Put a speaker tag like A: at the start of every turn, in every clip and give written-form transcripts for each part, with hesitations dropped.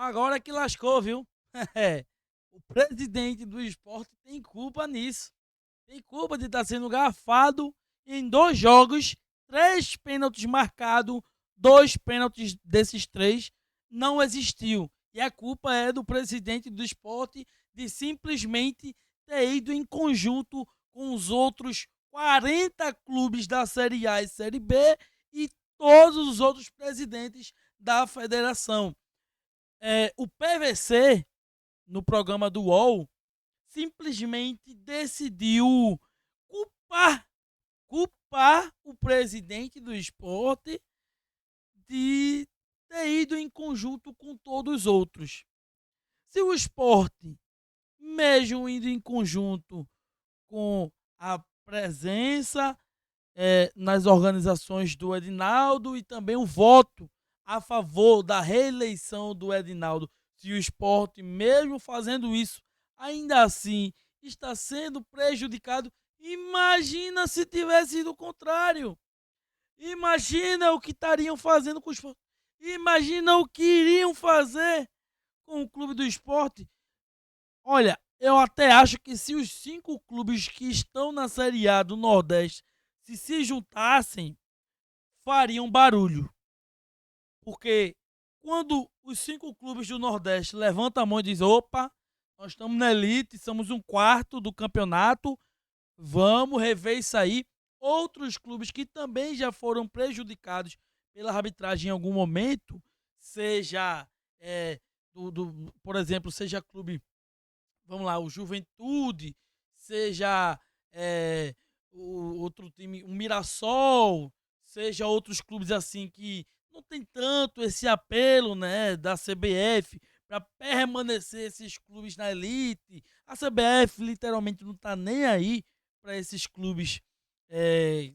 A: Agora que lascou, viu? O presidente do esporte tem culpa nisso. Tem culpa de estar sendo garfado em 2 jogos, 3 pênaltis marcados, 2 pênaltis desses 3 não existiu. E a culpa é do presidente do esporte de simplesmente ter ido em conjunto com os outros 40 clubes da Série A e Série B e todos os outros presidentes da federação. O PVC, no programa do UOL, simplesmente decidiu culpar, culpar o presidente do esporte de ter ido em conjunto com todos os outros. Se o esporte, mesmo indo em conjunto com a presença nas organizações do Edinaldo e também o voto a favor da reeleição do Edinaldo, se o esporte, mesmo fazendo isso, ainda assim está sendo prejudicado, imagina se tivesse sido o contrário. Imagina o que estariam fazendo com o esporte. Imagina o que iriam fazer com o clube do esporte. Olha, eu até acho que se os 5 clubes que estão na Série A do Nordeste se juntassem, fariam barulho. Porque quando os 5 clubes do Nordeste levantam a mão e dizem: opa, nós estamos na elite, somos um quarto do campeonato, vamos rever isso aí. Outros clubes que também já foram prejudicados pela arbitragem em algum momento, seja, por exemplo, seja clube, vamos lá, o Juventude, seja o outro time, o Mirassol, seja outros clubes assim que não tem tanto esse apelo, né, da CBF para permanecer esses clubes na elite. A CBF literalmente não está nem aí para esses clubes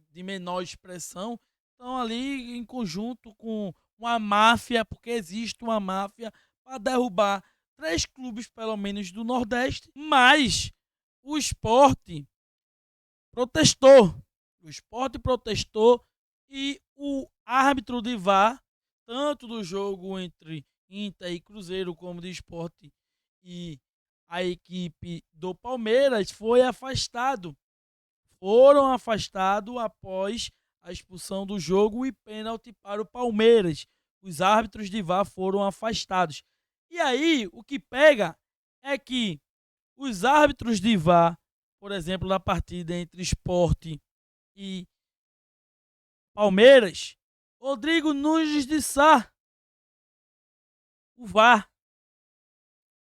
A: de menor expressão. Estão ali em conjunto com uma máfia, porque existe uma máfia para derrubar 3 clubes, pelo menos, do Nordeste. Mas o esporte protestou. O esporte protestou e o árbitro de VAR, tanto do jogo entre Inter e Cruzeiro, como de esporte e a equipe do Palmeiras, foi afastado. Foram afastados após a expulsão do jogo e pênalti para o Palmeiras. Os árbitros de VAR foram afastados. E aí, o que pega é que os árbitros de VAR, por exemplo, na partida entre Sport e Palmeiras, Rodrigo Nunes de Sá, o VAR,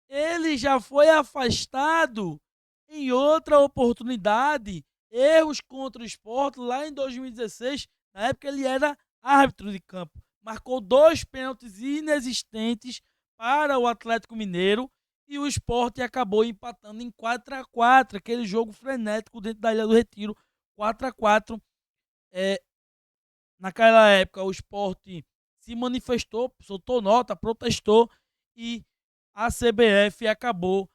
A: ele já foi afastado em outra oportunidade, erros contra o Sport lá em 2016, na época ele era árbitro de campo, marcou 2 pênaltis inexistentes para o Atlético Mineiro e o Sport acabou empatando em 4-4, aquele jogo frenético dentro da Ilha do Retiro, 4-4. Naquela época o Sport se manifestou, soltou nota, protestou e a CBF acabou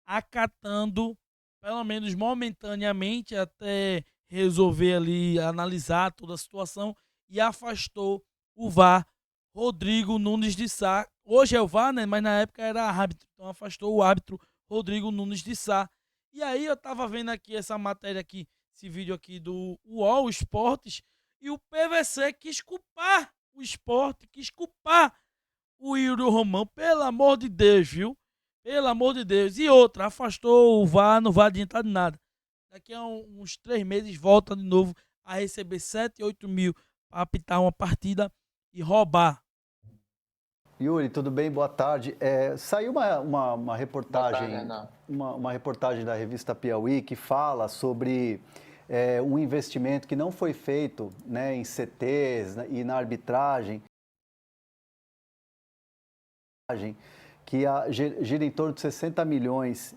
A: acatando, pelo menos momentaneamente, até resolver ali analisar toda a situação, e afastou o VAR Rodrigo Nunes de Sá. Hoje é o VAR, né? Mas na época era árbitro, então afastou o árbitro Rodrigo Nunes de Sá. E aí eu tava vendo aqui essa matéria aqui, esse vídeo aqui do UOL Esportes, e o PVC quis culpar o esporte, quis culpar o Yuri Romão, pelo amor de Deus, viu? Pelo amor de Deus. E outra, afastou o VAR, não vai adiantar de nada. Daqui a uns 3 meses volta de novo a receber 7, 8 mil para apitar uma partida e roubar.
B: Yuri, tudo bem? Boa tarde. Saiu uma
C: Boa tarde,
B: reportagem,
C: Renan.
B: uma reportagem da revista Piauí que fala sobre um investimento que não foi feito, né, em CTs, né, e na arbitragem, que gira em torno de 60 milhões.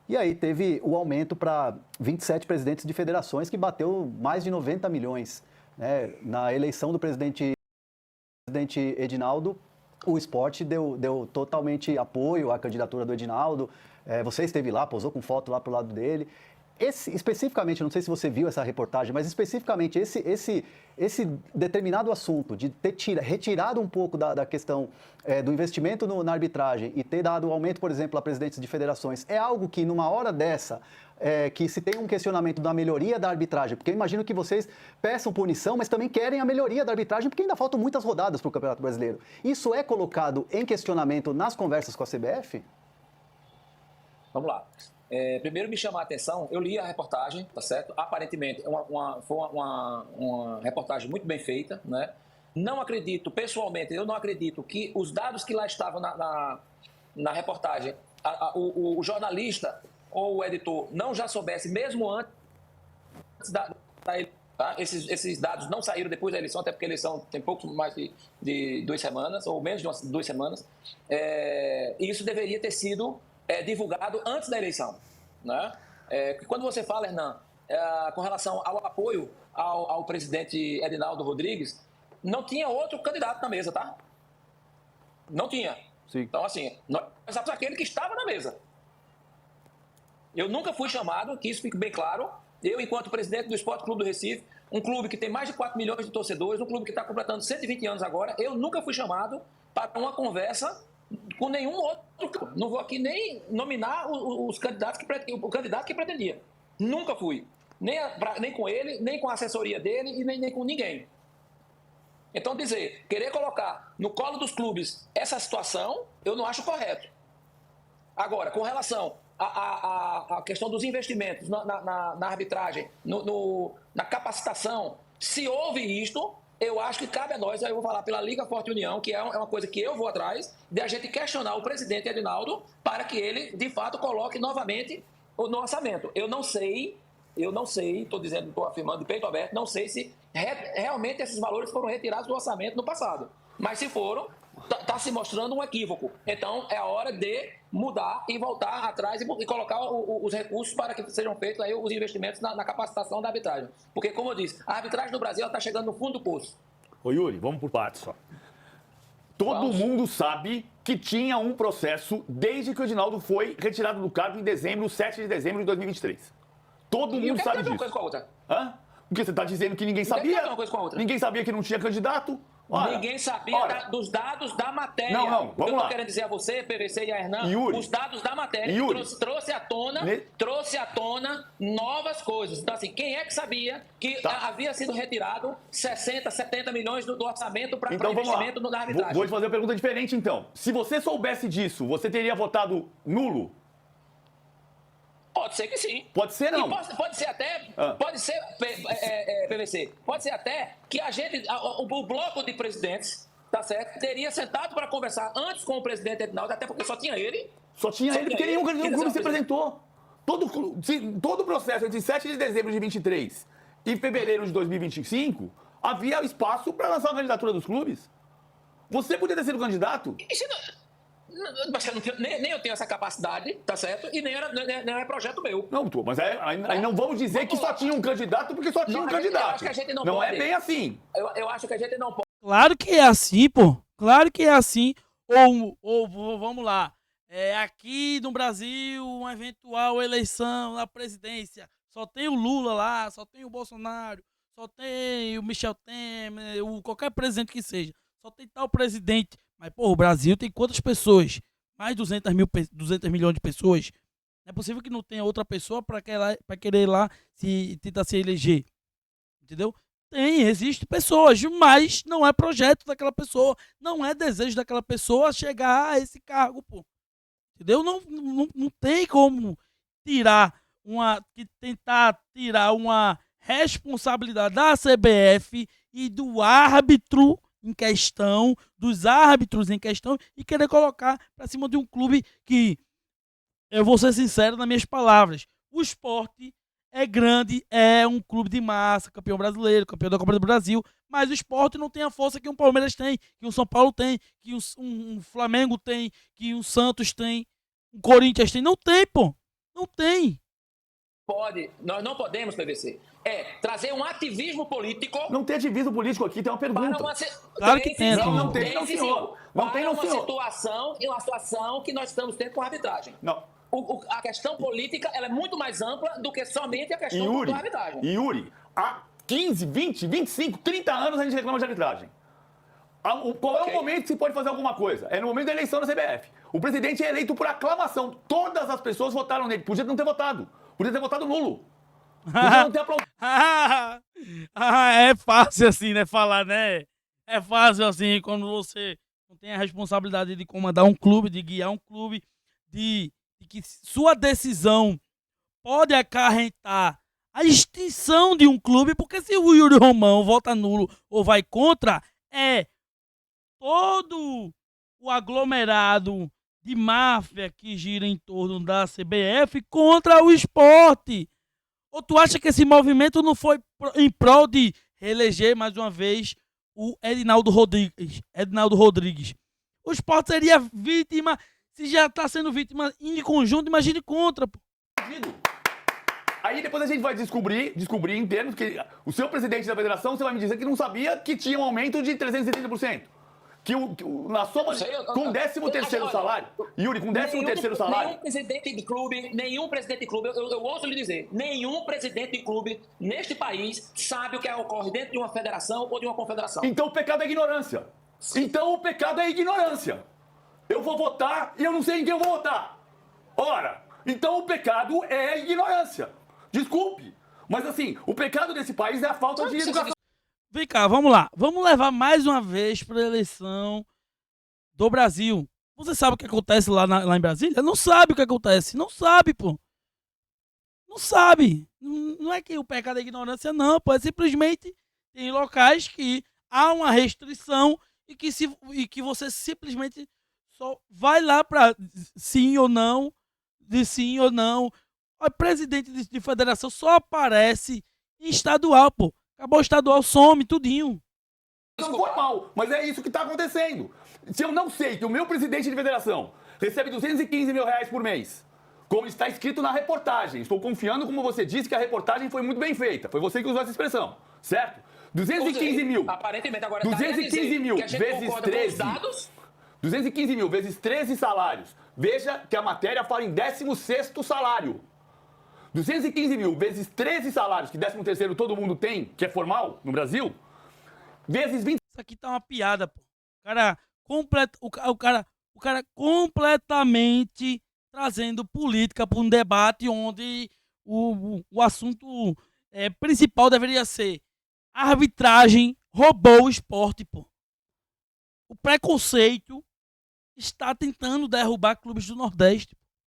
B: E aí teve o aumento para 27 presidentes de federações, que bateu mais de 90 milhões. Né? Na eleição do presidente Edinaldo, o esporte deu totalmente apoio à candidatura do Edinaldo. Você esteve lá, posou com foto lá pro lado dele. especificamente, não sei se você viu essa reportagem, mas especificamente esse determinado assunto de ter retirado um pouco da questão do investimento na arbitragem e ter dado aumento, por exemplo, a presidentes de federações, é algo que numa hora dessa, que se tem um questionamento da melhoria da arbitragem, porque eu imagino que vocês peçam punição, mas também querem a melhoria da arbitragem, porque ainda faltam muitas rodadas para o Campeonato Brasileiro. Isso é colocado em questionamento nas conversas com a CBF?
C: Vamos lá. Primeiro me chamar a atenção, eu li a reportagem, tá certo? Aparentemente foi uma reportagem muito bem feita, né? Não acredito, pessoalmente, eu não acredito que os dados que lá estavam na reportagem, o jornalista ou o editor não já soubesse, mesmo antes da eleição, tá? Esses dados não saíram depois da eleição, até porque a eleição tem pouco mais de 2 semanas, ou menos de 2 semanas. E isso deveria ter sido divulgado antes da eleição, né? Quando você fala, Hernan, com relação ao apoio ao presidente Edinaldo Rodrigues, não tinha outro candidato na mesa, tá? Não tinha.
B: Sim.
C: Então, assim, nós pensamos aquele que estava na mesa. Eu nunca fui chamado, que isso fique bem claro, eu, enquanto presidente do Esporte Clube do Recife, um clube que tem mais de 4 milhões de torcedores, um clube que está completando 120 anos agora, eu nunca fui chamado para uma conversa com nenhum outro. Não vou aqui nem nominar o candidato que pretendia. Nunca fui. Nem com ele, nem com a assessoria dele e nem com ninguém. Então, querer colocar no colo dos clubes essa situação, eu não acho correto. Agora, com relação à questão dos investimentos na arbitragem, na capacitação, se houve isto, eu acho que cabe a nós, aí eu vou falar pela Liga Forte União, que é uma coisa que eu vou atrás, de a gente questionar o presidente Edinaldo para que ele, de fato, coloque novamente no orçamento. Eu não sei, estou afirmando de peito aberto, não sei se realmente esses valores foram retirados do orçamento no passado. Mas se foram, está se mostrando um equívoco. Então, é a hora de mudar e voltar atrás e colocar os recursos para que sejam feitos aí os investimentos na capacitação da arbitragem. Porque, como eu disse, a arbitragem no Brasil está chegando no fundo do poço.
D: Ô Yuri, vamos por partes só. Todo mundo sabe que tinha um processo desde que o Edinaldo foi retirado do cargo em dezembro, 7 de dezembro de 2023. Todo mundo sabe disso.
C: Uma coisa com a outra?
D: Hã? Porque você está dizendo que ninguém sabia?
C: Uma coisa com a outra.
D: Ninguém sabia que não tinha candidato?
C: Ora, ninguém sabia dos dados da matéria.
D: Não, vamos lá. Eu
C: estou querendo dizer a você, PVC e a Hernan,
D: Yuri,
C: os dados da matéria.
D: Yuri,
C: trouxe à tona novas coisas. Então, assim, quem é que sabia que havia sido retirado 60, 70 milhões do orçamento para investimento na arbitragem?
D: Vou te fazer uma pergunta diferente, então. Se você soubesse disso, você teria votado nulo?
C: Pode ser que sim.
D: Pode ser não.
C: Pode ser até, pode ser, PVC, pode ser até que o bloco de presidentes, tá certo, teria sentado para conversar antes com o presidente Edinaldo, até porque só tinha ele.
D: Só tinha ele, porque nenhum clube se apresentou. Todo o processo entre 7 de dezembro de 23 e fevereiro de 2025, havia espaço para lançar a candidatura dos clubes. Você podia ter sido candidato?
C: Nem eu tenho essa capacidade, tá certo? E nem é projeto meu.
D: Não, mas aí não vamos dizer que só tinha um candidato porque só tinha um candidato.
C: Eu acho que a gente não
D: pode.
C: É bem assim. Eu acho que a gente não pode.
A: Claro que é assim, pô. Claro que é assim. Ou vamos lá. Aqui no Brasil, uma eventual eleição na presidência. Só tem o Lula lá, só tem o Bolsonaro, só tem o Michel Temer, qualquer presidente que seja. Só tem tal presidente. Mas, pô, o Brasil tem quantas pessoas? Mais de 200 milhões de pessoas. Não é possível que não tenha outra pessoa para querer ir lá tentar se eleger. Entendeu? Existem pessoas, mas não é projeto daquela pessoa. Não é desejo daquela pessoa chegar a esse cargo, pô. Entendeu? Não tem como tentar tirar uma responsabilidade da CBF e do árbitro em questão, dos árbitros em questão, e querer colocar para cima de um clube que, eu vou ser sincero nas minhas palavras, o Sport é grande, é um clube de massa, campeão brasileiro, campeão da Copa do Brasil, mas o Sport não tem a força que um Palmeiras tem, que um São Paulo tem, que um Flamengo tem, que um Santos tem, um Corinthians tem. Não tem, pô. Não tem.
C: Nós não podemos, PVC, trazer um ativismo político.
D: Não tem ativismo político aqui, tem uma pergunta.
A: Claro que tem.
D: Não tem, não, senhor. Mantém
C: para
D: o senhor.
C: uma situação que nós estamos tendo com a arbitragem.
D: Não.
C: A questão política ela é muito mais ampla do que somente a questão da arbitragem.
D: Yuri, há 15, 20, 25, 30 anos a gente reclama de arbitragem. Qual é o momento que se pode fazer alguma coisa? É no momento da eleição da CBF. O presidente é eleito por aclamação. Todas as pessoas votaram nele. Podia não ter votado. Podia ter votado nulo. Podia não ter aprovado.
A: É fácil assim, né? Falar, né? É fácil assim quando você não tem a responsabilidade de comandar um clube, de guiar um clube, de que sua decisão pode acarretar a extinção de um clube, porque se o Yuri Romão vota nulo ou vai contra, é todo o aglomerado de máfia que gira em torno da CBF contra o esporte. Ou tu acha que esse movimento não foi em prol de reeleger mais uma vez o Edinaldo Rodrigues? O esporte seria vítima, se já está sendo vítima em conjunto, imagine contra. Pô.
D: Aí depois a gente vai descobrir em termos que o seu presidente da federação, você vai me dizer que não sabia que tinha um aumento de 370%. Na soma, com 13º salário. Yuri, com 13º salário.
C: Nenhum presidente de clube, eu ouso lhe dizer, nenhum presidente de clube neste país sabe o que ocorre dentro de uma federação ou de uma confederação.
D: Então o pecado é ignorância. Então o pecado é ignorância. Eu vou votar e eu não sei em quem eu vou votar. Ora, então o pecado é ignorância. Desculpe. Mas assim, o pecado desse país é a falta de educação.
A: Vem cá, vamos lá. Vamos levar mais uma vez para a eleição do Brasil. Você sabe o que acontece lá em Brasília? Não sabe o que acontece. Não sabe, pô. Não sabe. Não é que o pecado é ignorância, não, pô. É simplesmente tem locais que há uma restrição e que você simplesmente só vai lá para sim ou não, de sim ou não. O presidente de federação só aparece em estadual, pô. Acabou o estadual, some, tudinho.
D: Não foi mal, mas é isso que está acontecendo. Se eu não sei que o meu presidente de federação recebe 215 mil reais por mês, como está escrito na reportagem, estou confiando, como você disse, que a reportagem foi muito bem feita. Foi você que usou essa expressão, certo? 215 mil.
C: Aparentemente, agora
D: 215 mil vezes 13. 215 mil vezes 13 salários. Veja que a matéria fala em 16º salário. 215 mil vezes 13 salários, que 13º todo mundo tem, que é formal no Brasil, vezes 20...
A: Isso aqui tá uma piada, pô. O cara completamente trazendo política para um debate onde o assunto principal deveria ser a arbitragem roubou o esporte, pô. O preconceito está tentando derrubar clubes do Nordeste.